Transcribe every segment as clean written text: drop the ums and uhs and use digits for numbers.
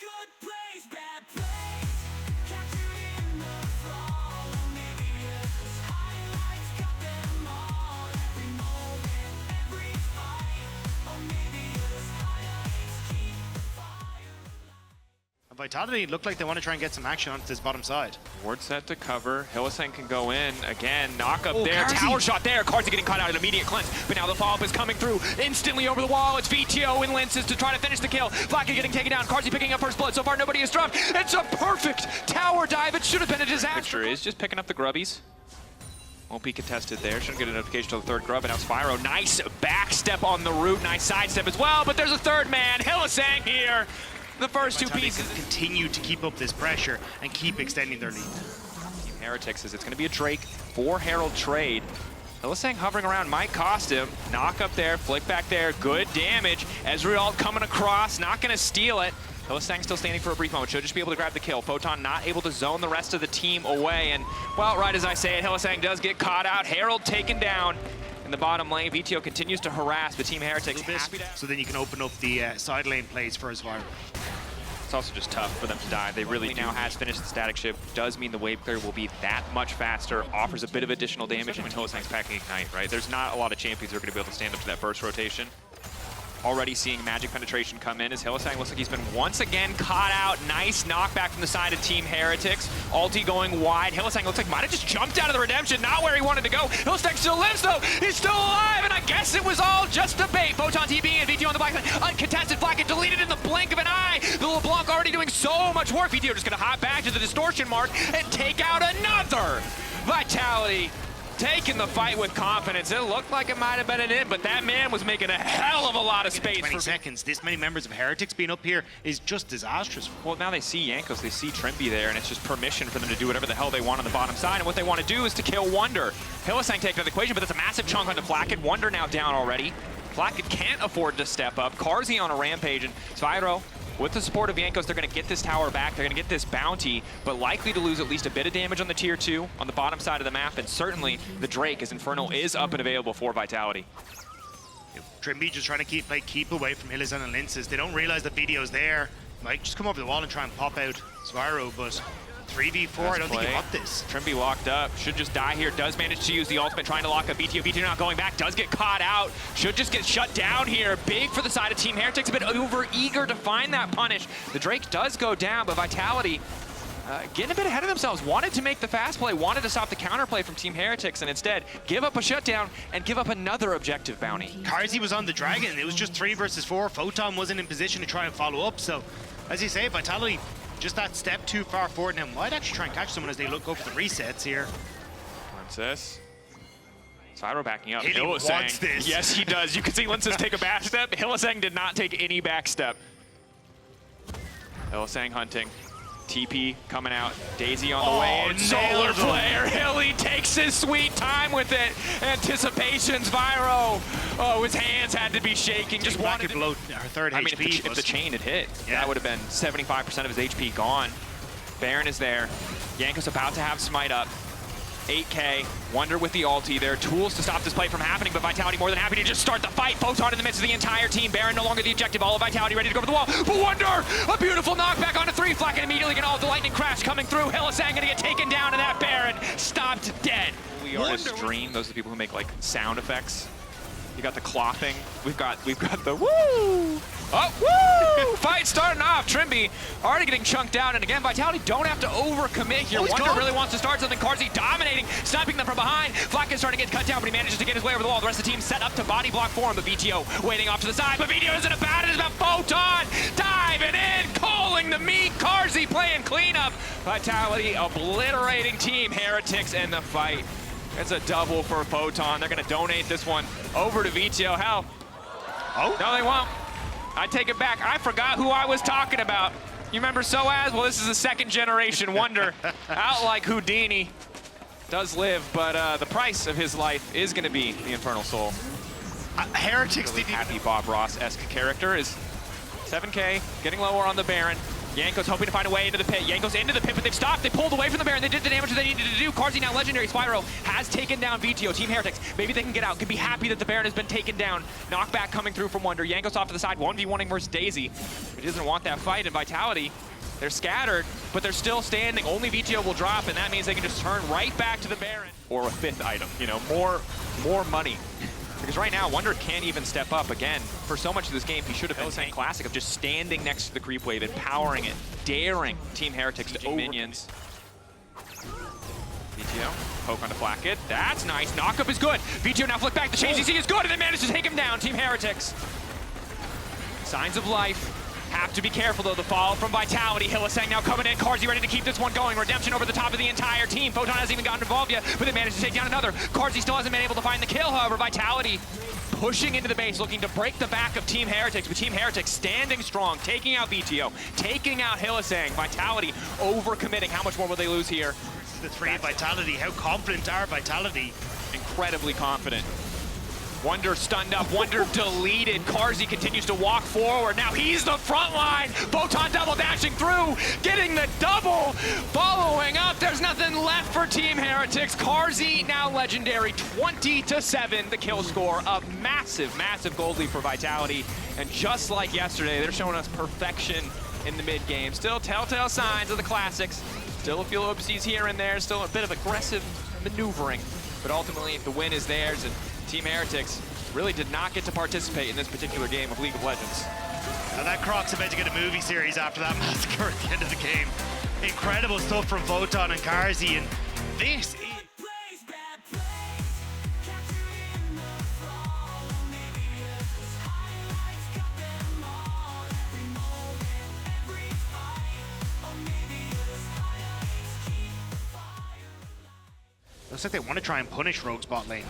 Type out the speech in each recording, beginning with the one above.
Good plays, bad plays, capturing the fall. Onivia's highlights got them all. Every moment, every fight. Onivia's highlights keep the fire alive. Vitality look like they want to try and get some action onto this bottom side. Ward set to cover. Hylissang can go in. Again, knock up there. Carzy. Tower shot there. Carzy getting caught out, an immediate cleanse. But now the follow-up is coming through. Instantly over the wall. It's VTO and Linces to try to finish the kill. Flacca getting taken down. Carzy picking up first blood. So far, nobody has dropped. It's a perfect tower dive. It should have been a disaster. Picture is just picking up the grubbies. Won't be contested there. Shouldn't get a notification till the third grub. And now Spyro. Nice back step on the route. Nice side step as well. But there's a third man. Hylissang here. The first two pieces. Continue to keep up this pressure and keep extending their lead. Team Heretics says it's going to be a Drake for Herald trade. Hylissang hovering around might cost him. Knock up there, flick back there, good damage. Ezreal coming across, not going to steal it. Hylissang still standing for a brief moment, should just be able to grab the kill. Photon not able to zone the rest of the team away. And, well, right as I say it, Hylissang does get caught out. Herald taken down. In the bottom lane, VTO continues to harass, but Team Heretics happy to... So then you can open up the side lane plays for Spyro. It's also just tough for them to die. They really now has finished the static ship. Does mean the wave clear will be that much faster, offers a bit of additional damage, and when Hylissang's packing Ignite, right? There's not a lot of champions who are going to be able to stand up to that first rotation. Already seeing magic penetration come in as Hylissang looks like he's been once again caught out. Nice knockback from the side of Team Heretics. Ulti going wide. Hylissang looks like might have just jumped out of the redemption, not where he wanted to go. Hylissang still lives though. He's still alive, and I guess it was all just a bait. Photon TB and VTO on the back line. Uncontested Flacca deleted in the blink of an eye. The LeBlanc already doing so much work. VTO just gonna hop back to the distortion mark and take out another. Vitality taking the fight with confidence. It looked like it might have been an in, but that man was making a hell of a lot of space. 20 seconds. This many members of Heretics being up here is just disastrous. Well, now they see Jankos, they see Trimby there, and it's just permission for them to do whatever the hell they want on the bottom side. And what they want to do is to kill Wonder. Hylissang taking out of the equation, but that's a massive chunk onto Flacket. Wonder now down already. Flacket can't afford to step up. Carzy on a rampage, and Spyro, with the support of Jankos, they're going to get this tower back. They're going to get this bounty, but likely to lose at least a bit of damage on the tier 2 on the bottom side of the map, and certainly the Drake, as Infernal is up and available for Vitality. Trimby just trying to keep away from Hylissang and Linces. They don't realize the video's there. Might just come over the wall and try and pop out Spyro, but 3v4, I don't think he got this. Trimby locked up, should just die here, does manage to use the ultimate, trying to lock up VTO. VTO not going back, does get caught out, should just get shut down here. Big for the side of Team Heretics, a bit over eager to find that punish. The Drake does go down, but Vitality getting a bit ahead of themselves, wanted to make the fast play, wanted to stop the counterplay from Team Heretics, and instead give up a shutdown and give up another objective bounty. Carzy was on the Dragon, it was just 3 versus 4. Photon wasn't in position to try and follow up, so as you say, Vitality just that step too far forward, and might actually try and catch someone as they look over the resets here. Linces. Spyro backing up. He wants this. Yes, he does. You can see Linces take a back step. Hylissang did not take any back step. Hylissang hunting. TP coming out. Daisy on the way in. Solar Flare. Hilly takes his sweet time with it. Anticipation, Spyro. Oh, his hands had to be shaking. Just wanted to... below our third HP. If the chain had hit, that would have been 75% of his HP gone. Baron is there. Jankos about to have smite up. 8K, Wonder with the ulti. There are tools to stop this play from happening, but Vitality more than happy to just start the fight. Photon in the midst of the entire team. Baron no longer the objective. All of Vitality ready to go for the wall. But Wonder, a beautiful knockback onto 3. Flack immediately get all the lightning crash coming through. Hylissang gonna get taken down, and that Baron stopped dead. We are a stream. Those are the people who make like sound effects. You got the clothing. We've got the woo! Oh, woo! Fight starting off. Trimby already getting chunked down, and again, Vitality don't have to overcommit here. Wonder really wants to start something. Carzy dominating, sniping them from behind. Flack is starting to get cut down, but he manages to get his way over the wall. The rest of the team set up to body block for him, but VTO waiting off to the side. But VTO isn't about it. It's about Photon diving in, calling the meat. Carzy playing cleanup. Vitality obliterating Team Heretics in the fight. It's a double for Photon. They're going to donate this one over to VTO. Hell, no, they won't. I take it back. I forgot who I was talking about. You remember Soaz? Well, this is a second generation Wonder. Out like Houdini. Does live, but the price of his life is going to be the Infernal Soul. Heretics Really didn't happy Bob Ross-esque character is 7K, getting lower on the Baron. Yanko's hoping to find a way into the pit. Yanko's into the pit, but they've stopped. They pulled away from the Baron. They did the damage that they needed to do. Carzzy now legendary. Spyro has taken down VTO. Team Heretics, maybe they can get out. Could be happy that the Baron has been taken down. Knockback coming through from Wonder. Yanko's off to the side. 1v1ing versus Daisy. He doesn't want that fight. And Vitality, they're scattered, but they're still standing. Only VTO will drop, and that means they can just turn right back to the Baron. Or a fifth item, you know, more money. Because right now, Wonder can't even step up. Again, for so much of this game, he should have been saying classic of just standing next to the creep wave and powering it, daring Team Heretics to minions. VTO, poke onto Flak It. That's nice. Knockup is good. VTO now flick back. The change CC is good, and they managed to take him down. Team Heretics. Signs of life. Have to be careful, though. The fall from Vitality. Hylissang now coming in. Carzzy ready to keep this one going. Redemption over the top of the entire team. Photon hasn't even gotten involved yet, but they managed to take down another. Carzzy still hasn't been able to find the kill, however. Vitality pushing into the base, looking to break the back of Team Heretics, but Team Heretics standing strong, taking out VTO, taking out Hylissang. Vitality overcommitting. How much more will they lose here? The three of Vitality. How confident are Vitality? Incredibly confident. Wonder stunned up, Wonder deleted. Carzzy continues to walk forward. Now he's the front line. Photon double dashing through, getting the double. Following up, there's nothing left for Team Heretics. Carzzy now legendary, 20-7 the kill score. A massive, massive gold lead for Vitality. And just like yesterday, they're showing us perfection in the mid game. Still telltale signs of the classics. Still a few oopsies here and there. Still a bit of aggressive maneuvering. But ultimately, the win is theirs. And Team Heretics really did not get to participate in this particular game of League of Legends. Now that Croc's about to get a movie series after that massacre at the end of the game. Incredible stuff from Photon and Carzzy, and this is... Plays bad plays, capturing the fall. Onvia's highlights got them all. Every moment, every fight. Onvia's highlights keep the fire alive. Looks like they want to try and punish Rogue's bot lane.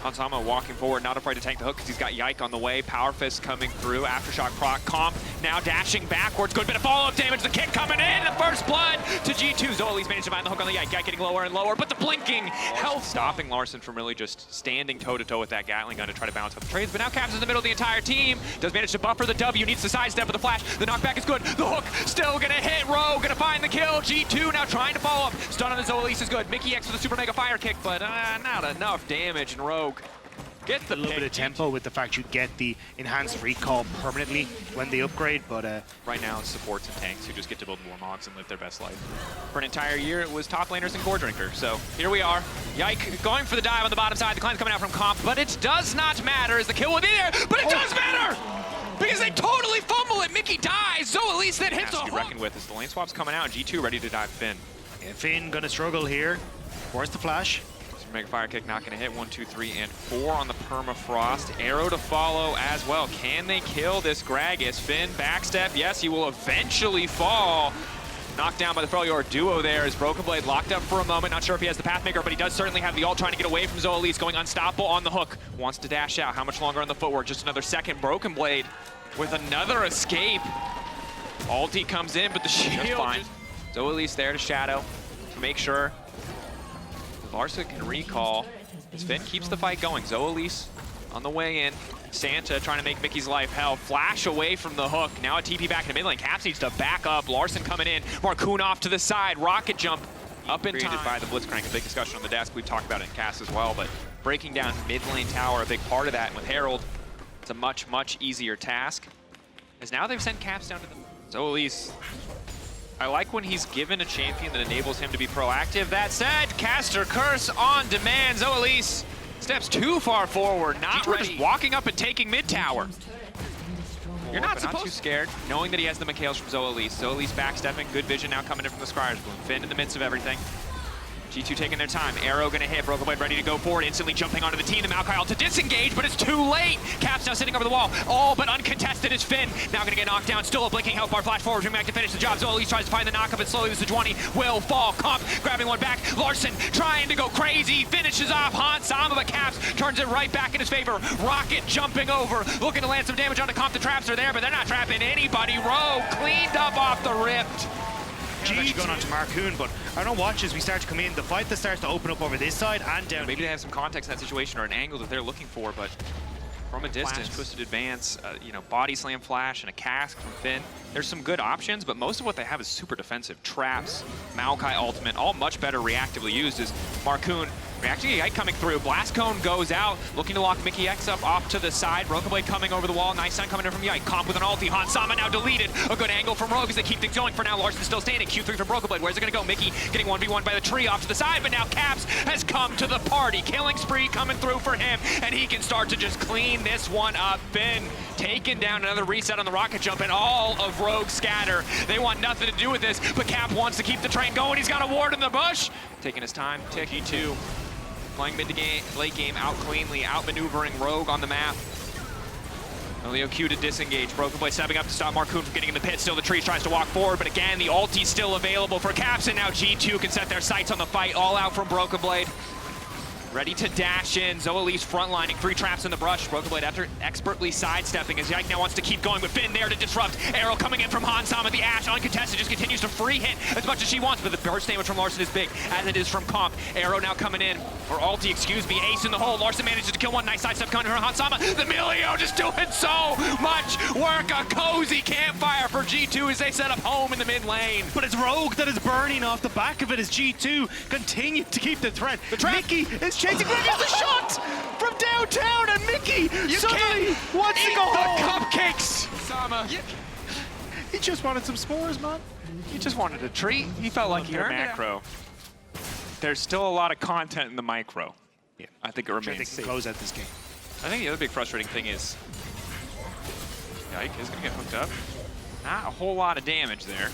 Hansama walking forward, not afraid to tank the hook because he's got Yike on the way. Power Fist coming through. Aftershock proc. Comp now dashing backwards. Good bit of follow-up damage. The kick coming in. The first blood to G2. Zoelis managed to find the hook on the Yike. Yike getting lower and lower, but the blinking health stopping Larson from really just standing toe-to-toe with that Gatling gun to try to balance out the trades. But now Caps in the middle of the entire team. Does manage to buffer the W. Needs to sidestep with the flash. The knockback is good. The hook still gonna hit Rogue. Gonna find the kill. G2 now trying to follow up. Stun on the Zoelis is good. Mickey X with the super mega fire kick, but not enough damage. And Rogue get the A little bit of tempo with the fact you get the enhanced recall permanently when they upgrade, but right now it's supports and tanks who just get to build more mods and live their best life. For an entire year, it was top laners and core drinker. So here we are. Yike going for the dive on the bottom side. The climb's coming out from Comp, but it does not matter as the kill will be there. But it does matter because they totally fumble it. Mickey dies. Zoelis then hits a hook. Reckoned with as the lane swap's coming out. G2 ready to dive Finn. yeah, Finn gonna struggle here. Force the flash. Mega Fire Kick not going to hit. 1, 2, 3, and 4 on the Permafrost. Arrow to follow as well. Can they kill this Gragas? Finn, backstep. Yes, he will eventually fall. Knocked down by the Freljord duo there as Broken Blade locked up for a moment. Not sure if he has the Pathmaker, but he does certainly have the ult trying to get away from Zoelis. Going unstoppable on the hook. Wants to dash out. How much longer on the footwork? Just another second. Broken Blade with another escape. Ulti comes in, but the shield fine. Zoelis there to shadow to make sure Larsa can recall as Finn keeps the fight going. Zoelis on the way in. Santa trying to make Mickey's life hell. Flash away from the hook. Now a TP back in the mid lane. Caps needs to back up. Larson coming in. Marcoon off to the side. Rocket jump up in time. By the Blitzcrank. A big discussion on the desk. We've talked about it in cast as well, but breaking down mid lane tower, a big part of that. And with Herald, it's a much, much easier task. As now they've sent Caps down to the Zoelis. I like when he's given a champion that enables him to be proactive. That said, caster curse on demand. Zoelis steps too far forward, not ready. Just walking up and taking mid tower. You're not supposed to. Scared, knowing that he has the Mikhails from Zoelis. Zoelis backstepping, good vision now coming in from the Scryer's Bloom. Finn in the midst of everything. G2 taking their time. Arrow gonna hit. Broken Blade ready to go forward. Instantly jumping onto the team. The Maokai to disengage, but it's too late. Caps now sitting over the wall. All but uncontested is Finn. Now gonna get knocked down. Still a blinking health bar. Flash forward. Bring back to finish the job. Zoelis tries to find the knockup, and slowly the Sejuani will fall. Comp grabbing one back. Larson trying to go crazy. Finishes off Hansama, but Caps turns it right back in his favor. Rocket jumping over. Looking to land some damage onto Comp. The traps are there, but they're not trapping anybody. Rogue cleaned up off the rift. Actually going on to Marcoon, but I don't watch as we start to come in. The fight that starts to open up over this side and down. Maybe they have some context in that situation or an angle that they're looking for, but from a distance, twisted advance, you know, body slam flash, and a cask from Finn. There's some good options, but most of what they have is super defensive. Traps, Maokai ultimate, all much better reactively used as Marcoon reacting to Yike coming through. Blast Cone goes out, looking to lock Mickey X up off to the side. Broken Blade coming over the wall. Nice sign coming in from Yike. Comp with an ulti. Hansama now deleted. A good angle from Rogue as they keep things going. For now, Larson still standing. Q3 from Broken Blade. Where's it going to go? Mickey getting 1v1 by the tree off to the side, but now Caps has come to the party. Killing spree coming through for him, and he can start to just clean this one up. Finn taking down another reset on the rocket jump, and all of Rogue scatter. They want nothing to do with this, but Cap wants to keep the train going. He's got a ward in the bush. Taking his time. G2 playing mid to game, late game, out cleanly, outmaneuvering Rogue on the map. Leo Q to disengage. Broken Blade stepping up to stop Marcoon from getting in the pit. Still the trees tries to walk forward, but again, the ulti's still available for Caps, and now G2 can set their sights on the fight. All out from Broken Blade. Ready to dash in. Zoelise frontlining. 3 traps in the brush. Broken Blade after expertly sidestepping as Yike now wants to keep going, but Finn there to disrupt. Arrow coming in from Hansama. The Ash uncontested just continues to free hit as much as she wants, but the burst damage from Larson is big, as it is from Comp. Arrow now coming in, or ulti, excuse me. Ace in the hole. Larson manages to kill one. Nice sidestep coming from Hansama. The Milio just doing so much work. A cozy campfire for G2 as they set up home in the mid lane. But it's Rogue that is burning off the back of it as G2 continue to keep the threat. Mickey is chasing. There's a shot from downtown, and Mickey suddenly wants to go home. The cupcakes, Sama. He just wanted some s'mores, man. He just wanted a treat. He felt like he earned macro. There's still a lot of content in the micro. Yeah, I think it remains they can safe. close out this game. I think the other big frustrating thing is Yike is going to get hooked up. Not a whole lot of damage there.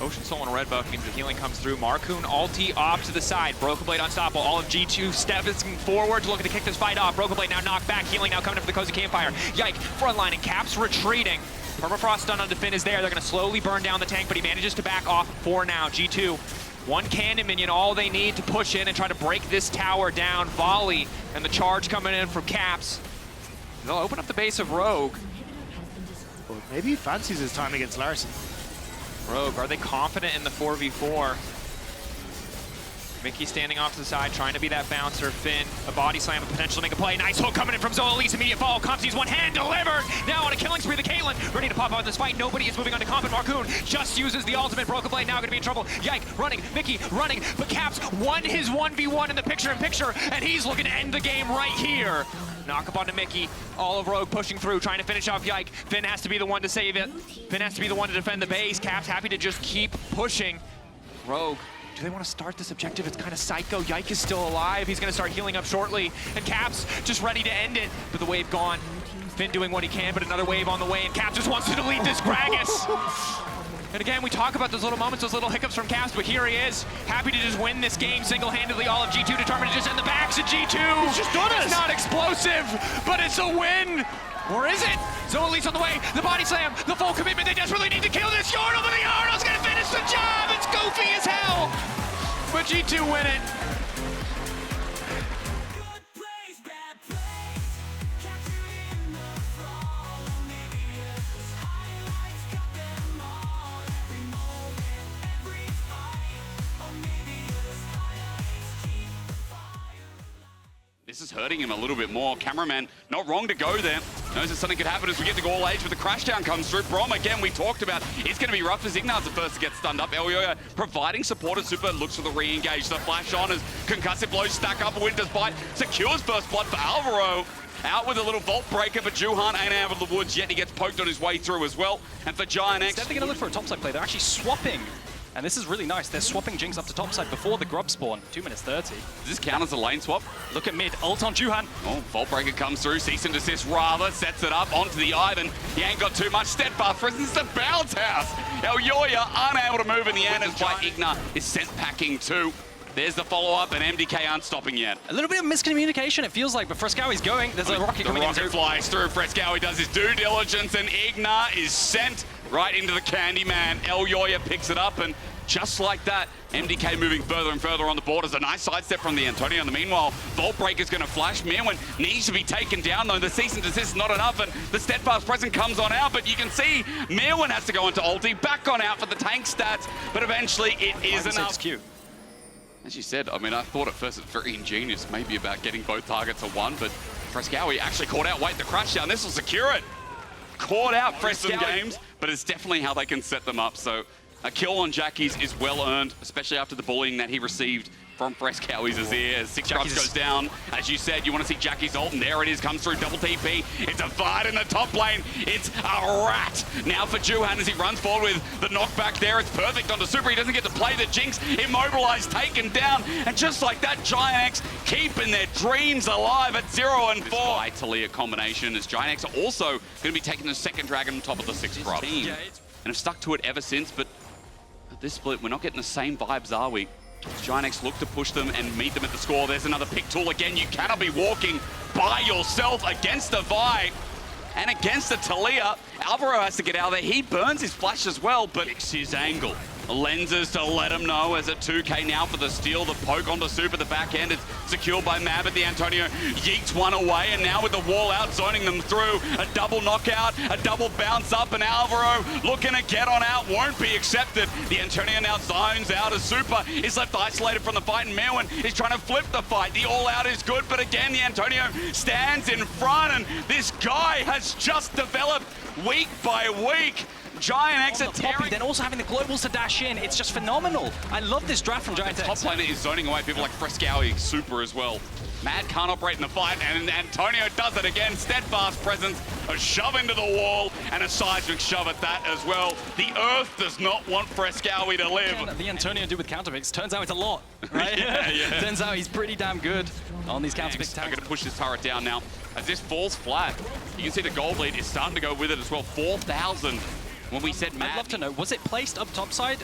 Ocean Soul and Red Buff means the healing comes through. Marcoon ulti off to the side. Broken Blade unstoppable. All of G2 stepping forward, looking to kick this fight off. Broken Blade now knocked back. Healing now coming in for the cozy campfire. Yike frontlining. Caps retreating. Permafrost stun on Finn is there. They're going to slowly burn down the tank, but he manages to back off for now. G2, one cannon minion, all they need to push in and try to break this tower down. Volley and the charge coming in from Caps. They'll open up the base of Rogue. Well, maybe he fancies his time against Larson. Rogue, are they confident in the 4v4? Mickey standing off to the side, trying to be that bouncer. Finn, a body slam, a potential to make a play. Nice hook coming in from Zoelise, immediate fall. Comp sees one hand delivered. Now on a killing spree, the Caitlyn ready to pop out in this fight. Nobody is moving on to Comp, and Marcoon just uses the ultimate. Broken Blade now going to be in trouble. Yike running, Mickey running, but Caps won his 1v1 in the picture-in-picture, and he's looking to end the game right here. Knock up onto Mickey. All of Rogue pushing through, trying to finish off Yike. Finn has to be the one to save it. Finn has to be the one to defend the base. Caps happy to just keep pushing. Rogue, do they want to start this objective? It's kind of psycho. Yike is still alive. He's going to start healing up shortly. And Caps just ready to end it. But the wave gone. Finn doing what he can, but another wave on the way. And Caps just wants to delete this Gragas. And again, we talk about those little moments, those little hiccups from Caps, but here he is, happy to just win this game single-handedly. All of G2 determined to just end the backs of G2. He's just done it. It's not explosive, but it's a win. Or is it? Zoelise on the way, the body slam, the full commitment. They desperately need to kill this Yordle, but the Yordle's gonna finish the job. It's goofy as hell, but G2 win it. Good plays, bad plays. Capturing the fall. OniviaLPLhighlights got them all. Every moment, every fight. OniviaLPLhighlights keep the fire. This is hurting him a little bit more. Cameraman, not wrong to go there. Knows that something could happen as we get to Gall Age, but the crashdown comes through. Brom, again, we talked about, it's going to be rough as Ignat's the first to get stunned up. Elyoya providing support as Super looks for the re-engage. The flash on as concussive blows stack up. Winter's Bite secures first blood for Alvaro. Out with a little Vault Breaker, but Juhan ain't out of the woods yet. He gets poked on his way through as well. And for Giant X, Instead they're going to look for a topside play. They're actually swapping. And this is really nice. They're swapping Jinx up to topside before the grub spawn. 2 minutes 30. does this count as a lane swap? Look at mid. Ult on Juhan. Oh, Vault Breaker comes through, cease and desist rather, sets it up onto the Ivan. He ain't got too much steadfast presence to bounce house. Elyoya unable to move in the end as White Ignat is sent packing too. There's the follow-up, and MDK aren't stopping yet. A little bit of miscommunication, it feels like, but Frescowi's going. There's a rocket The coming rocket in. flies through. Frescowi does his due diligence, and Ignat is sent right into the Candyman. Elyoya picks it up, and just like that, MDK moving further and further on the board. As a nice sidestep from the Antonio. In the meanwhile, Vault Breaker's going to flash. Mirwin needs to be taken down, though. The cease and desist is not enough, and the steadfast present comes on out, but you can see Mirwin has to go into ulti, back on out for the tank stats, but eventually it is enough. Q. As you said, I mean, I thought at first it's very ingenious, maybe about getting both targets at one, but Frescowi actually caught out. Wait, the crash down. This will secure it. Caught out Frescowi games, but it's definitely how they can set them up. So a kill on Jackie's is well earned, especially after the bullying that he received from Frescowi's Azir. As 6 Grubs goes down, as you said, you want to see Jackie's ult, and there it is, comes through, double TP. It's a fight in the top lane. It's a rat. Now for Juhan as he runs forward with the knockback there. It's perfect onto Super. He doesn't get to play the Jinx. Immobilized, taken down. And just like that, Giant X keeping their dreams alive at 0 and 4. This Talia combination as Giant X are also going to be taking the second dragon on top of the 6 Grubs. And have stuck to it ever since, but at this split, we're not getting the same vibes, are we? Giant X look to push them and meet them at the score. There's another pick tool again. You cannot be walking by yourself against the Vi and against the Talia. Alvaro has to get out of there. He burns his flash as well, but it's his angle. Lenses to let him know as a 2K now for the steal. The poke onto Super, the back end. It's secured by Mab at the Antonio. Yeets one away, and now with the wall out, zoning them through. A double knockout, a double bounce up, and Alvaro looking to get on out. Won't be accepted. The Antonio now zones out as Super is left isolated from the fight, and Merwin is trying to flip the fight. The all out is good, but again, the Antonio stands in front, and this guy has just developed week by week. Giant X are tearing. Then also having the globals to dash in. It's just phenomenal. I love this draft from Giant X. Top laner is zoning away people like Frescowi, Super as well. Mad can't operate in the fight, and Antonio does it again. Steadfast presence, a shove into the wall, and a seismic shove at that as well. The Earth does not want Frescowi to live. The Antonio do with counter picks, turns out it's a lot, right? yeah. Turns out he's pretty damn good on these counter picks. I'm going to push this turret down now. As this falls flat, you can see the gold lead is starting to go with it as well. 4,000. When we said Mad. I'd love to know, was it placed up top side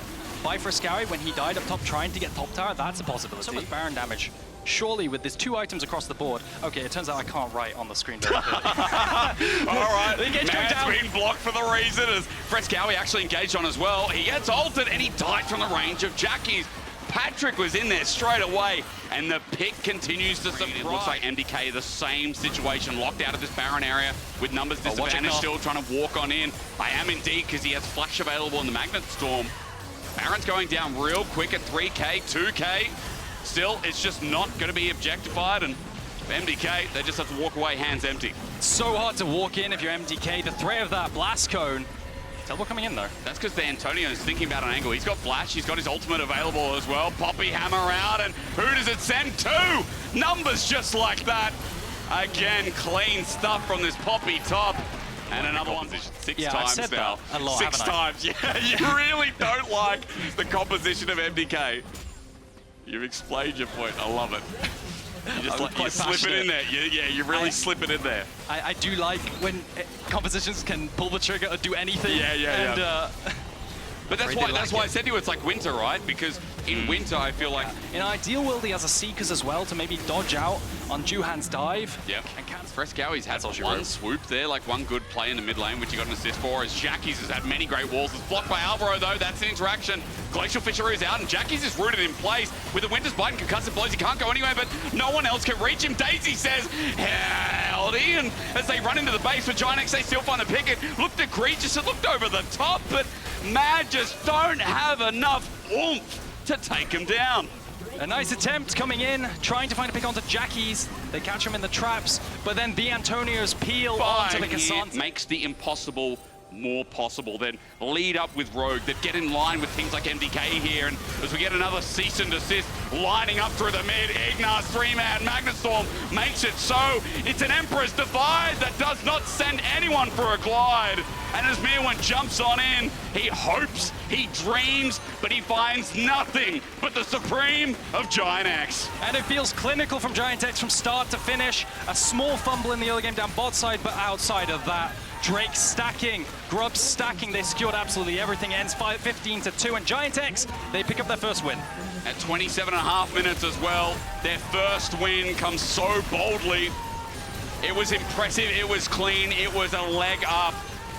by Frescowi when he died up top trying to get top tower? That's a possibility. So much Baron damage. Surely with this 2 items across the board. Okay, it turns out I can't write on the screen very clearly. All right, Man's been blocked for the reason as Frescowi actually engaged on as well. He gets ulted and he died from the range of Jackie's. Patrick was in there straight away, and the pick continues to surprise. It looks like MDK, the same situation, locked out of this Baron area with numbers disadvantage, still trying to walk on in. I am indeed, because he has flash available in the Magnet Storm. Baron's going down real quick at 3K, 2K. Still, it's just not going to be objectified, and for MDK, they just have to walk away hands empty. So hard to walk in if you're MDK. The threat of that blast cone. Double coming in though. That's because the Antonio is thinking about an angle. He's got flash, he's got his ultimate available as well. Poppy hammer out, and who does it send to? Numbers just like that. Again, clean stuff from this Poppy top. And another one, 6 times now. A lot, 6 times, yeah. You really don't like the composition of MDK. You've explained your point, I love it. You just you slip it in there. You really slip it in there. I do like when compositions can pull the trigger or do anything. Yeah. But that's why I said to you it's like winter, right? Because in winter, I feel like... In an ideal world, he has a Seekers as well to maybe dodge out on Juhan's dive. Yep. And Frescowi's had one swoop there, like one good play in the mid lane, which he got an assist for, as Jackie's has had many great walls. It's blocked by Alvaro, though. That's an interaction. Glacial Fishery out, and Jackie's is rooted in place. With the Winter's Bite and concussive blows, he can't go anywhere, but no one else can reach him. Daisy says, howdy, and as they run into the base for Giant X, they still find the picket. Looked egregious, it looked over the top, but Mad just don't have enough oomph to take him down. A nice attempt coming in, trying to find a pick onto Jackie's. They catch him in the traps, but then the Antonio's peel onto the Cassandra. Makes the impossible more possible. Then lead up with Rogue, that get in line with things like MDK here, and as we get another cease and desist lining up through the mid, Ignar's 3-man Magnet Storm makes it so. It's an Emperor's Divide that does not send anyone for a glide. And as Merwin jumps on in, he hopes, he dreams, but he finds nothing but the supreme of Giant X. And it feels clinical from Giant X from start to finish. A small fumble in the early game down bot side, but outside of that, Drake stacking, Grubs stacking. They secured absolutely everything. Ends 15-2, and Giant X, they pick up their first win. At 27.5 minutes as well, their first win comes so boldly. It was impressive, it was clean, it was a leg up.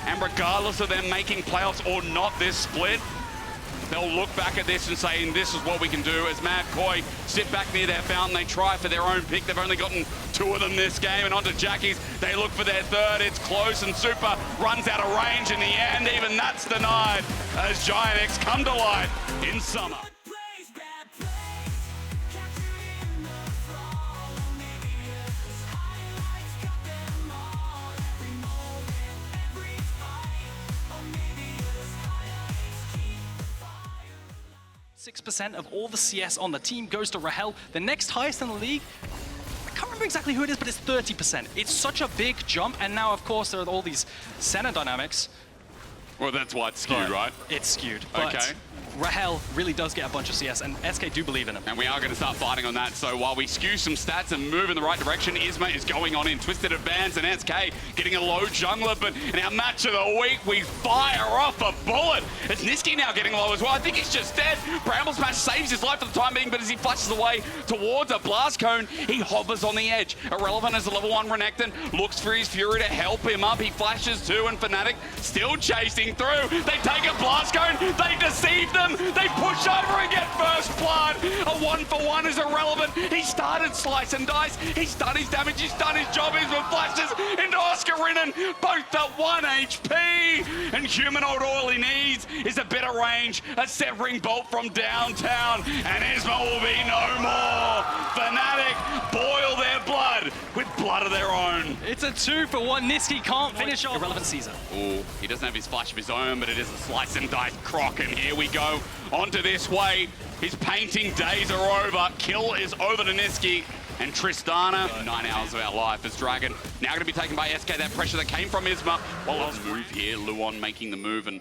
And regardless of them making playoffs or not this split, they'll look back at this and say, this is what we can do. As Mad Koi sit back near their fountain, they try for their own pick. They've only gotten 2 of them this game, and onto Jackie's, they look for their third. It's close, and Super runs out of range in the end. Even that's denied as Giant X come to life in summer. Bad plays, 6% of all the CS on the team goes to Rahel. The next highest in the league, I can't remember exactly who it is, but it's 30%. It's such a big jump, and now, of course, there are all these center dynamics. Well, that's why it's skewed, right? It's skewed, but Okay. Rahel really does get a bunch of CS, and SK do believe in him. And we are going to start fighting on that. So while we skew some stats and move in the right direction, Isma is going on in Twisted Advance, and SK getting a low jungler. But in our match of the week, we fire off a bullet. It's Niski now getting low as well. I think he's just dead. Bramble Smash saves his life for the time being, but as he flashes away towards a blast cone, he hovers on the edge. Irrelevant as a level 1 Renekton looks for his Fury to help him up. He flashes too, and Fnatic still chasing through. They take a blast cone. They deceive them. They push over and get first blood. A 1-for-1 is Irrelevant. He started slice and dice. He's done his damage. He's done his job. He's been flashes into Oscarinen, both at 1 HP. And Humanoid, all he needs is a bit of range, a severing bolt from downtown, and Isma will be no more. Fnatic boil their blood with blood of their own. It's a 2-for-1. Niski can't finish off. Irrelevant Caesar. Oh, he doesn't have his flash of his own, but it is a slice and dice croc, and here we go. Onto this way. His painting days are over. Kill is over to Niski. And Tristana, 9 hours of our life as Dragon. Now going to be taken by SK. That pressure that came from Isma. Well, let's move here. Luon making the move, and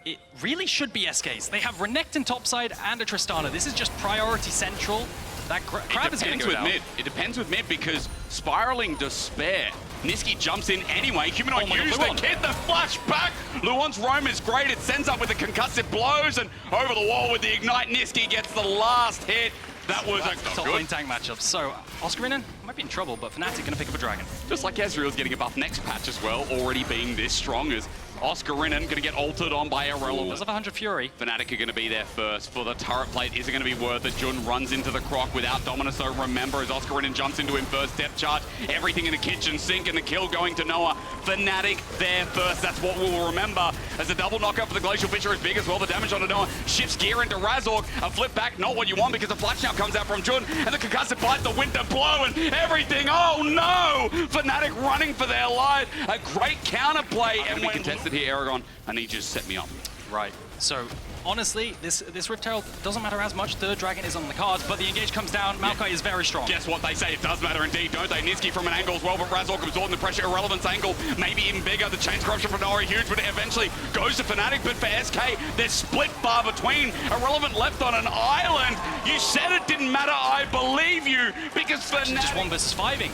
It really should be SK's. They have Renekton topside and a Tristana. This is just priority central. That crab is going to go down. mid. It depends with mid because spiraling despair. Niski jumps in anyway. Humanoid use the kid, the flash back. Luon's roam is great. It sends up with the concussive blows, and over the wall with the ignite. Niski gets the last hit. That was a top lane tank matchup. So Oscarinen might be in trouble, but Fnatic going to pick up a dragon. Just like Ezreal's getting a buff next patch as well, already being this strong as Oscarinen going to get altered on by Irrelevant. Does have 100 Fury. Fnatic are going to be there first for the turret plate. Is it going to be worth it? Jun runs into the croc without Dominus, so remember as Oscarinen jumps into him first, step charge, everything in the kitchen sink, and the kill going to Noah. Fnatic there first, that's what we'll remember. As a double knockout for the Glacial Fissure is big as well, the damage onto Noah shifts gear into Razork. A flip back, not what you want because the flash now comes out from Jun, and the concussive bite, the winter blow, and everything. Oh no! Fnatic running for their life. A great counterplay, and when contested here, Aragon, I need you to set me up. Right. So honestly, this Rift Herald doesn't matter as much. Third dragon is on the cards, but the engage comes down. Maokai is very strong. Guess what they say? It does matter indeed, don't they? Niski from an angle as well, but Razork absorbing the pressure. Irrelevance angle, maybe even bigger. The chains corruption from Nora huge, but it eventually goes to Fnatic. But for SK, they're split far between. Irrelevant left on an island. You said it didn't matter. I believe you because Fnatic Just 1 versus 5ing.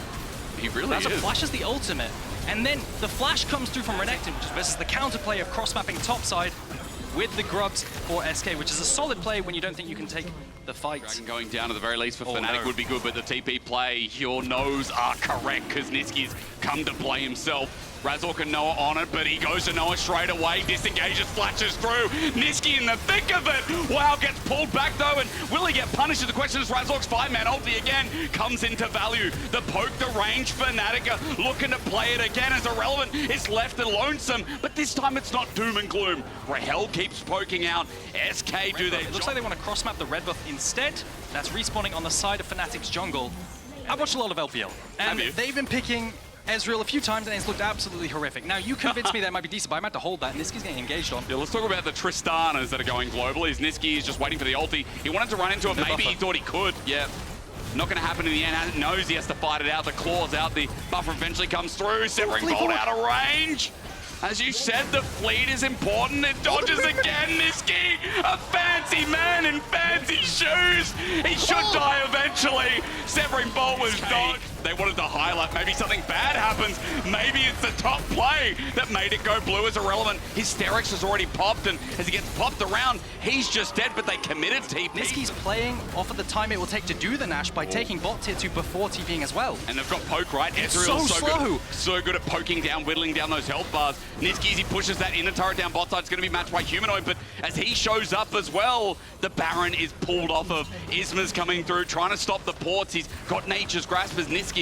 He really Razork is. flashes the ultimate, and then the flash comes through from Renekton, which is versus the counterplay of cross-mapping topside with the grubs for SK, which is a solid play when you don't think you can take the fight. Dragon going down at the very least for Oh, Fnatic no. would be good, but the TP play, your nose are correct because Niski's come to play himself. Razork and Noah on it, but he goes to Noah straight away, disengages, flashes through. Niski in the thick of it. Wow, gets pulled back though, and will he get punished? The question is Razork's 5-man ulti again comes into value. The poke, the range, Fnatic are looking to play it again as Irrelevant is left lonesome, but this time it's not doom and gloom. Rahel keeps poking out. SK do their It looks like they want to cross-map the red buff instead. That's respawning on the side of Fnatic's jungle. I've watched a lot of LPL, and Have you? they've been picking Ezreal a few times, and it's looked absolutely horrific. Now, you convinced me that might be decent, but I'm about to hold that, and Niski's getting engaged on. Yeah, let's talk about the Tristanas that are going globally. As Niski is just waiting for the ulti. He wanted to run into it. No Maybe he buffer. thought he could. Yeah. Not going to happen in the end. Knows he has to fight it out. The claw's out. The buffer eventually comes through. Severing fleet bolt forward. out of range. As you said, the fleet is important. It dodges again. Niski, a fancy man in fancy shoes. He should die eventually. Severing bolt was dodged. They wanted to highlight. Maybe something bad happens. Maybe it's the top play that made it go blue as Irrelevant. Hysterics has already popped, and as he gets popped around, he's just dead, but they committed TP. Niski's playing off of the time it will take to do the Nash by taking bot tier 2 before TPing as well. And they've got poke, right? It's Ezreal's so slow. good. So good at poking down, whittling down those health bars. Niski, as he pushes that inner turret down bot side, it's going to be matched by Humanoid, but as he shows up as well, the Baron is pulled off of. Isma's coming through, trying to stop the ports. He's got Nature's Grasp as Niski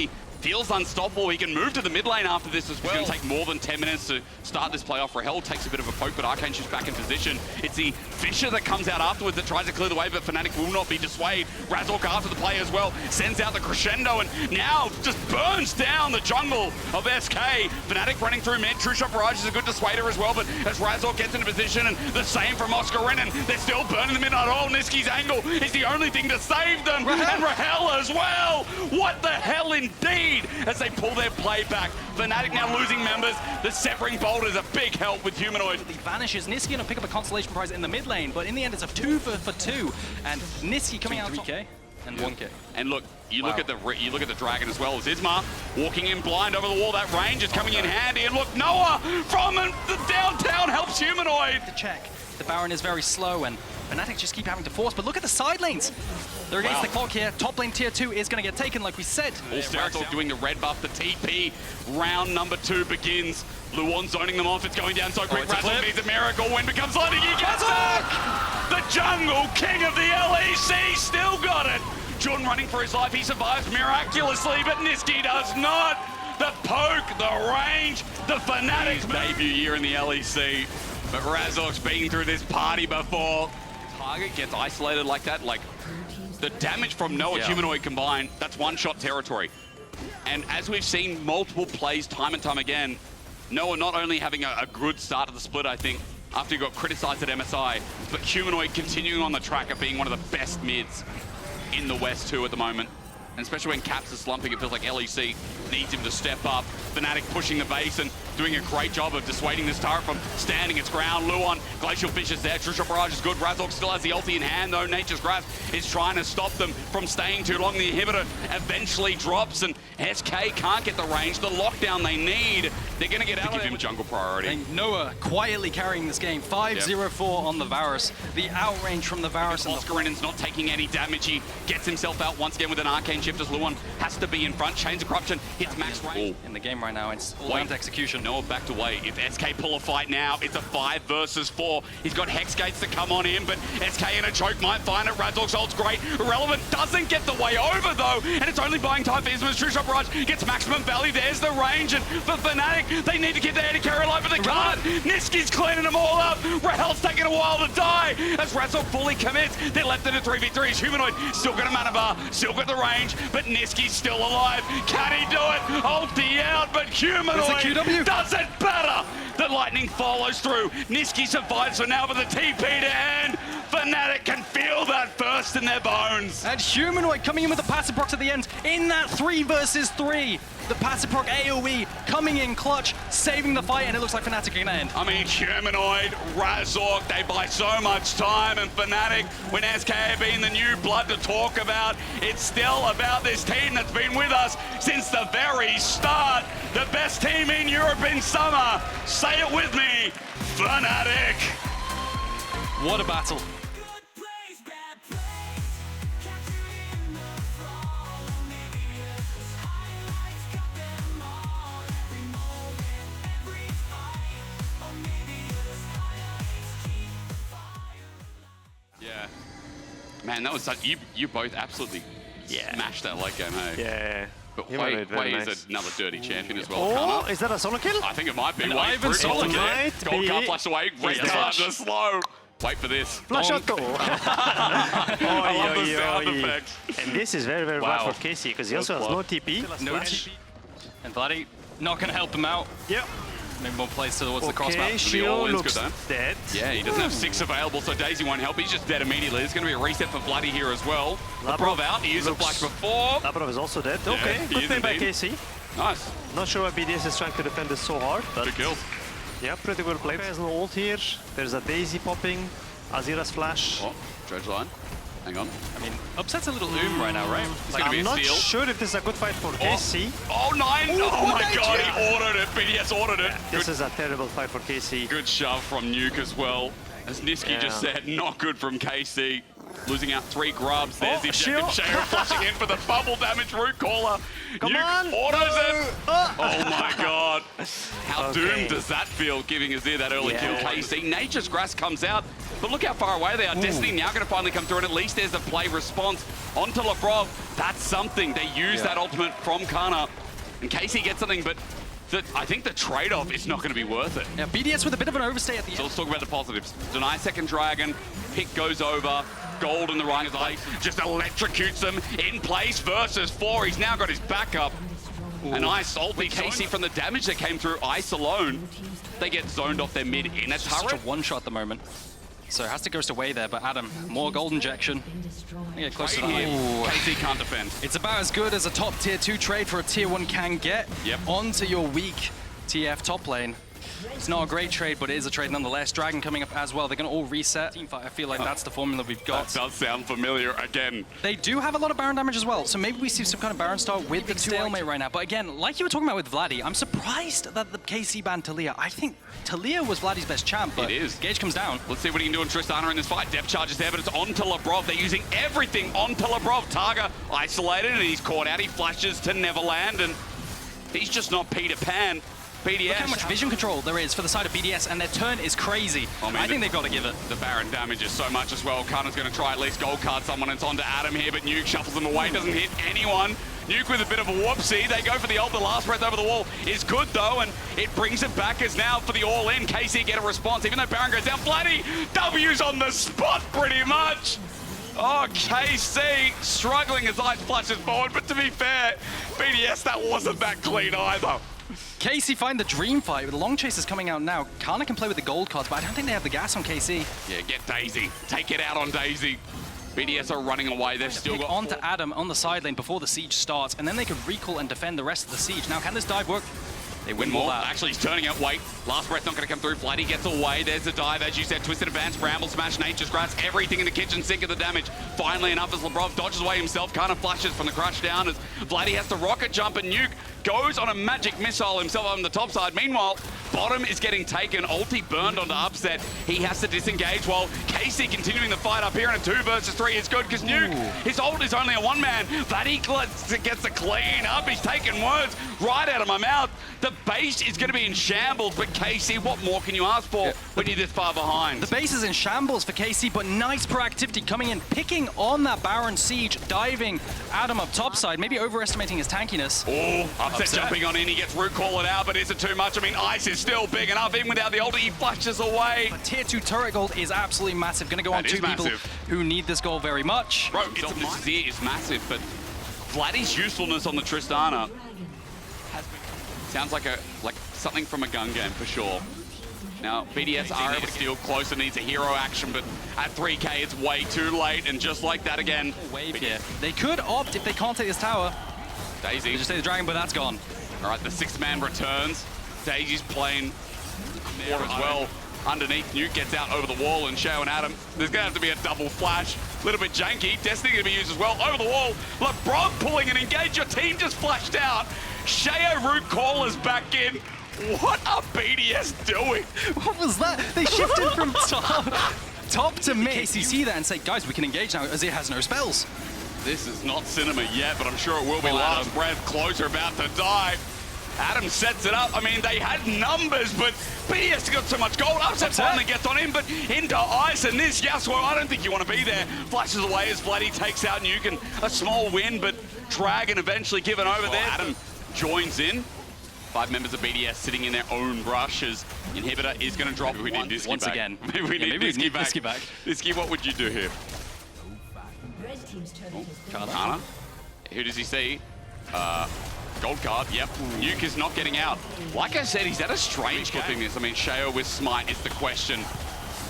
feels unstoppable. He can move to the mid lane after this as well. It's going to take more than 10 minutes to start this playoff. Rahel takes a bit of a poke, but Arcane shifts back in position. It's the Fisher that comes out afterwards that tries to clear the way, but Fnatic will not be dissuaded. Razork after the play as well, sends out the crescendo, and now just burns down the jungle of SK. Fnatic running through mid. True Shot Barrage is a good dissuader as well, but as Razork gets into position, and the same from Oscar Renan, they're still burning the midnight oil. Niski's angle is the only thing to save them, and Rahel as well. What the hell indeed, as they pull their play back. Fnatic now losing members. The Severing Bolt is a big help with Humanoid. He vanishes. Niski gonna pick up a consolation prize in the mid lane, but in the end it's a 2 for 2, and Niski coming out 3K and 1K. And look, you look at the Dragon as well as Ismar walking in blind over the wall. That range is coming in handy, and look, Noah from the downtown helps Humanoid. The check. The Baron is very slow, and Fnatic just keep having to force, but look at the side lanes. They're against the clock here. Top lane tier 2 is going to get taken, like we said. All Stereotalk doing the red buff, the TP. Round number 2 begins. Luon zoning them off. It's going down so quick. Razork needs a miracle. Win becomes lightning. He gets it! The Jungle King of the LEC still got it. Jordan running for his life. He survives miraculously, but Niski does not. The poke, the range, the Fnatic's debut year in the LEC. But Razork's been through this party before. Target gets isolated like that, like the damage from Noah Humanoid combined, that's one-shot territory. And as we've seen multiple plays time and time again, Noah not only having a good start of the split, I think, after he got criticized at MSI, but Humanoid continuing on the track of being one of the best mids in the West too at the moment. And especially when Caps is slumping, it feels like LEC needs him to step up. Fnatic pushing the base and doing a great job of dissuading this turret from standing its ground. Luon, Glacial Fish is there. True Shot Barrage is good. Razork still has the ulti in hand, though. Nature's Grasp is trying to stop them from staying too long. The inhibitor eventually drops, and SK can't get the range, the lockdown they need. They're going to get out of him jungle priority. And Noah quietly carrying this game. 5-0-4 on the Varus. The outrange from the Varus. Oscar Renan's not taking any damage. He gets himself out once again with an Arcane Shift as Luon has to be in front. Chains of Corruption hits max range. In the game right now, it's all down to execution. Noah backed away. If SK pull a fight now, it's a 5 versus 4. He's got Hex Gates to come on in, but SK in a choke might find it. Razork's ult's great. Irrelevant doesn't get the way over, though, and it's only buying time for Isma's. True Shot Barrage gets maximum value. There's the range, and for Fnatic, they need to keep their head to carry alive, but they can't. Niski's cleaning them all up. Rahel's taking a while to die. As Razork fully commits, they're left in a 3v3. Humanoid still got a mana bar, still got the range, but Niski's still alive. Can he do it? Ulti out, but Humanoid does it better. The lightning follows through. Niski survives for now, but the TP to end. Fnatic can feel that first in their bones. And Humanoid coming in with the passive procs at the end in that 3 versus 3. The passive proc AoE coming in clutch, saving the fight, and it looks like Fnatic are gonna end. I mean, Humanoid, Razork, they buy so much time, and Fnatic, when SK have been the new blood to talk about, it's still about this team that's been with us since the very start. The best team in Europe in summer. Say it with me, Fnatic. What a battle. Good plays, bad plays. Capturing the fall. OniviaLPLhighlights got them all. Every moment, every fight. OniviaLPLhighlights keep the fire. Yeah. Man, that was such... You both absolutely smashed that late game, hey? Yeah. But Humanoid, very Way is nice. another dirty champion as well. Oh, Kana. is that a solo kill? I think it might be. An Wait, Ivan Fruit solo Gold kill. there. Might Gold be. can't flash away. Red Yeah. card to slow. Wait for this. Flash out Bonk. goal. I love the sound effects. And this is very, very Wow. bad for Casey because he also has no TP. No TP. And Vladdy not gonna help him out. Yep. Maybe more plays towards the crossbar. Okay, all Shio in's looks good, dead. Yeah, he doesn't have 6 available, so Daisy won't help. He's just dead immediately. There's going to be a reset for Bloody here as well. Labrov out. He used a flash before. Labrov is also dead. Okay, he good is play by indeed. Casey. Nice. Not sure why BDS is trying to defend this so hard, but Good kill. yeah, pretty well played. There's no ult here. There's a Daisy popping. Azira's flash. Oh, Dredge line. Hang on. I mean, upset's a little right now, right? It's going to be I'm a not steal. sure if this is a good fight for Casey. Oh, 9. Oh, my Danger. God. He ordered it. BDS ordered it. This is a terrible fight for Casey. Good shove from Nuke as well. As Niski just Yeah. said, not good from KC. Losing out 3 grubs. There's the Shio. objective. Shayer flashing in for the bubble damage root caller. Come Nuke on. orders it. Oh. Oh my God. How Okay. doomed does that feel, giving Azir that early kill? Yeah. KC. Nature's Grass comes out, but look how far away they are. Destiny now going to finally come through, and at least there's a play response onto Labrov. That's something. They use that ultimate from Kana and Casey gets something, but I think the trade-off is not going to be worth it. Yeah, BDS with a bit of an overstay at the So end. let's talk about the positives. Deny second dragon, pick goes over, gold in the right side, just electrocutes them in place versus 4. He's now got his backup. And Ice ulti Casey from the damage that came through Ice alone. They get zoned off their mid in a Such a turret. one-shot at the moment. So has to ghost away there, but Adam, more gold injection. Get close to the Right high. here. Casey can't defend. It's about as good as a top tier 2 trade for a tier 1 can get. Yep. Onto your weak TF top lane. It's not a great trade, but it is a trade nonetheless. Dragon coming up as well. They're going to all reset. Teamfight, I feel like that's the formula we've got. That does sound familiar again. They do have a lot of Baron damage as well, so maybe we see some kind of Baron start with the stalemate right now. But again, like you were talking about with Vladdy, I'm surprised that the KC banned Talia. I think Talia was Vladdy's best champ, but It is. Gage comes down. Let's see what he can do on Tristana in this fight. Depth charge is there, but it's onto Labrov. They're using everything onto Labrov. Targa isolated, and he's caught out. He flashes to Neverland, and he's just not Peter Pan. BDS. Look how much vision control there is for the side of BDS, and their turn is crazy. Oh, man, I think they've got to give it. The Baron damages so much as well. Kana's going to try at least gold card someone. It's on to Adam here, but Nuke shuffles him away. Doesn't hit anyone. Nuke with a bit of a whoopsie. They go for the ult. The last breath over the wall is good, though, and it brings it back as now for the all-in. KC get a response, even though Baron goes down. Vladdy, W's on the spot pretty much. Oh, KC struggling as Ice flashes forward, but to be fair, BDS, that wasn't that clean either. KC find the dream fight. The long chase is coming out now. Kana can play with the gold cards, but I don't think they have the gas on KC. Yeah, get Daisy. Take it out on Daisy. BDS are running away. They've still got... Onto Adam on the side lane before the siege starts, and then they can recall and defend the rest of the siege. Now, can this dive work? They win more. that. Actually, he's turning out. Wait, last breath not going to come through. Vladdy gets away. There's the dive, as you said. Twisted advance, bramble smash, nature's grass, everything in the kitchen sink of the damage. Finally enough as Labrov dodges away himself. Kind of flashes from the crush down as Vladdy has to rocket jump, and Nuke goes on a magic missile himself on the top side. Meanwhile, bottom is getting taken. Ulti burned onto Upset. He has to disengage while Casey continuing the fight up here in a 2 versus 3 is good because Nuke, his ult is only a 1-man. Vladdy gets the clean up. He's taking words right out of my mouth. The base is going to be in shambles, but Casey, what more can you ask for when you're this far behind? The base is in shambles for KC, but nice proactivity coming in, picking on that Baron siege, diving Adam up topside, maybe overestimating his tankiness. Oh, Upset jumping on in. He gets root call it out, but is it too much? I mean, Ice is still big enough. Even without the ulti, he flashes away. But tier 2 turret gold is absolutely massive. Going to go on That is 2 people massive. who need this gold very much. Bro, this is massive, but Vladdy's usefulness on the Tristana sounds like something from a gun game for sure. Now, BDS are able to steal close and needs a hero action, but at 3K, it's way too late, and just like that again. Wave here. They could opt if they can't take this tower. Daisy. They just take the dragon, but that's gone. All right, the 6-man returns. Daisy's playing more as well. Underneath, Nuke gets out over the wall, and Shao and Adam, there's going to have to be a double flash. A little bit janky. Destiny going to be used as well. Over the wall, LeBron pulling an engage. Your team just flashed out. Shao root call is back in. What are BDS doing? What was that? They shifted from top to mid. KCC that and say, guys, we can engage now as it has no spells. This is not cinema yet, but I'm sure it will be. Last breath, closer, about to die. Adam sets it up. I mean, they had numbers, but BDS got so much gold. Upset finally gets on him, but into Ice, and this Yasuo, I don't think you want to be there. Flashes away as Vladdy takes out Nuke, and a small win, but Dragon eventually given over there. Adam joins in. 5 members of BDS sitting in their own brushes. Inhibitor is going to drop. We need Disky once back. again. Maybe we need Disky back. Disky back. Disky, what would you do here? Kana. Who does he see? Gold card, yep. Nuke is not getting out. Like I said, he's at a strange flipping this. I mean, Shao with Smite is the question.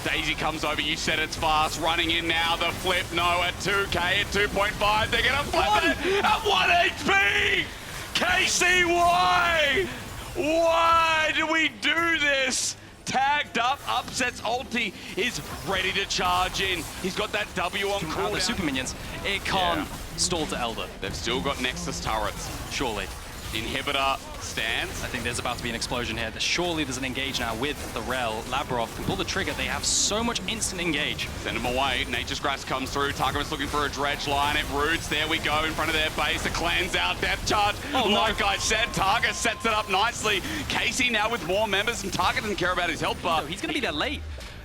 Daisy comes over, you said it's fast, running in now, the flip, no, at 2K, at 2.5, they're gonna flip it at 1 HP! KC, why? Why do we do this? Tagged up, Upset's ulti is ready to charge in. He's got that W on The cooldown. super minions. It can't stall to Elder, They've still got Nexus turrets. surely. Inhibitor stands. I think there's about to be an explosion here. Surely there's an engage now with the Rel. Labrov can pull the trigger. They have so much instant engage. Send him away. Nature's Grass comes through. Target's looking for a dredge line. It roots. There we go in front of their base. The clan's out. Depth charge. Oh, no. Like I said, Target sets it up nicely. Casey now with more members, and Target doesn't care about his health bar. No, he's going to be there late.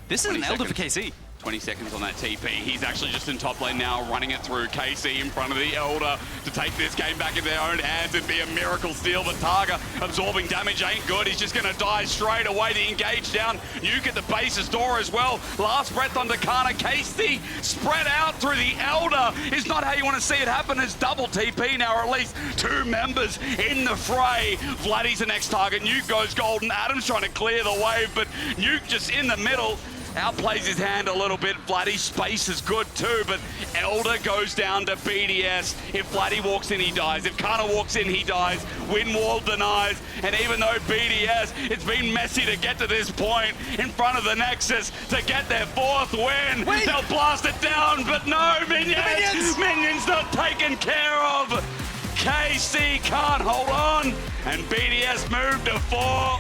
This is an 20 Elder for KC. 20 seconds on that TP. He's actually just in top lane now, running it through. KC in front of the Elder to take this game back in their own hands. It'd be a miracle steal, but Targa absorbing damage ain't good. He's just going to die straight away. The engage down. Nuke at the base's door as well. Last breath on Dakana. KC spread out through the Elder is not how you want to see it happen. It's double TP now, or at least 2 members in the fray. Vladdy's the next target. Nuke goes golden. Adam's trying to clear the wave, but Nuke just in the middle. Outplays his hand a little bit. Vladdy's space is good too, but Elder goes down to BDS. If Vladdy walks in, he dies. If Kana walks in, he dies. Windwall denies. And even though BDS, it's been messy to get to this point in front of the Nexus to get their 4th win. They'll blast it down, but no, Minions! Minions not taken care of. KC can't hold on, and BDS moved to 4.